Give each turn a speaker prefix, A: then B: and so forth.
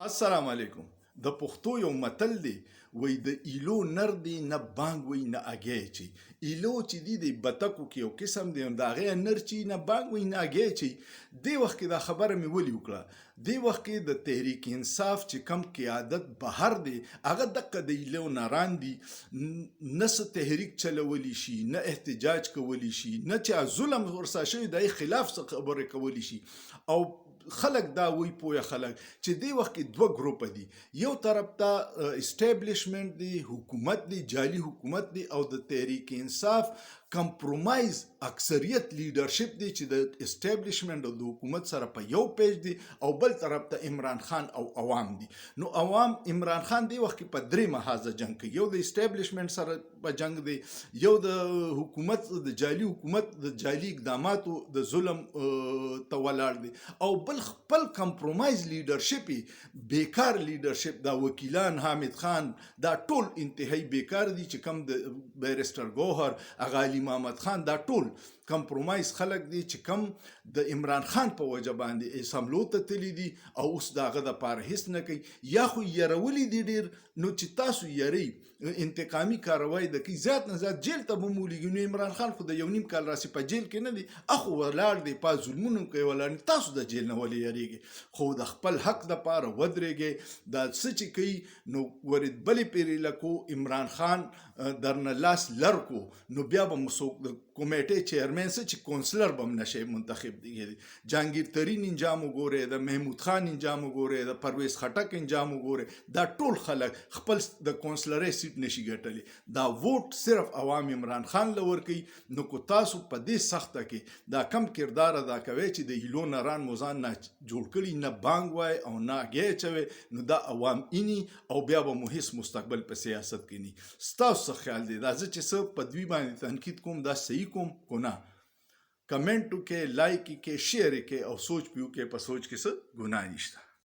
A: السلام علیکم. د پښتو یو متل دی وای د ایلو نر دی نه بانګ وای نه اگې چي. ایلو چې دی د بتکو کې یو قسم دی د هغې نر چې نه بانګ وای نه اگې چي. دې وخت کې دا خبره مې ولي وکړه. دې وخت کې د تحریک انصاف چې کم قیادت بهر دی هغه دقه د ایلو نران دي، نه څه تحریک چلولی شي، نه احتجاج کولی شي، نه چې ظلم ورسره شوی د هغې خلاف څه خبرې کولی شي. او خلک دا وی پوهه خلک چې دې وخت کې دوه ګروپه دي. یو طرف ته اسټابلیشمنټ دی، حکومت دی، جعلي حکومت دی، او د تحریک انصاف کمپرومایز اکثریت لیډرشپ دی چې د اسټابلیشمنټ او د حکومت سره په یو پیج دی، او بل طرف ته عمران خان او عوام دي. نو عوام عمران خان دی وخت کې په درې محاذه جنگ کوي. یو د اسټابلیشمنټ سره په جنگ دی، یو د حکومت د جعلي حکومت د جعلي اقداماتو د ظلم ته ولاړ دی، او بل خپل کمپرومایز لیډرشپ بیکار لیډرشپ دا وکیلان حامد خان دا ټول انتهایی بیکار دي چې کم د بیرسټر ګوهر هغه علي محمد خان دا ټول کمپرومایز خلک دي چې کم د عمران خان په وجه باندې اسمبلو ته تللی دي او اوس د هغه دپاره هېڅ نه کوي، یا خو یرولي دي ډېر. نو چې تاسو یری انتقامي کاروای د کوي زیات نه زیات جیل ته به مو ولیږي. نو عمران خان خو د یو نیم کال راسې په جیل کې نه دی، اخو ولاړ دی په ظلمونو کوي ولاړ. تاسو د جیل نه ولې یریږئ؟ خو د خپل حق دپاره ودرېږئ. دا څه چې کوي نو ورید بلې پیرې لکو عمران خان درنه لاس لر کو، نو بیا به مو څوک د کمیټې چیرمن څه چې کونسلر به هم نشئ منتخب دی. جهانګیر ترین انجام وګورئ، د محمود خان انجام وګورئ، د پرویز خټک انجام وګورئ. دا ټول خلک خپل د کونسلرۍ سیټ نشي ګټلی. دا ووټ صرف عوام عمران خان له ورکوي. نو کو تاسو په دې سخته کې دا کم کردار ادا کوئ چې د هیلو نران مو ځان نه جوړ کړي، نه بانګ وای او نه اګې چوئ، نو دا عوام اینی او بیا به مو هېڅ مستقبل په سیاست کې نی. ستاسو څه خیال دی؟ دا زه چې څه په دوی باندې تنقید کوم دا صحیح کوم کو نه؟ کمنټ وکړئ، لایک یې کړئ، شیر یې کړئ او سوچ پې وکړئ. په سوچ کې څه ګناه نشته.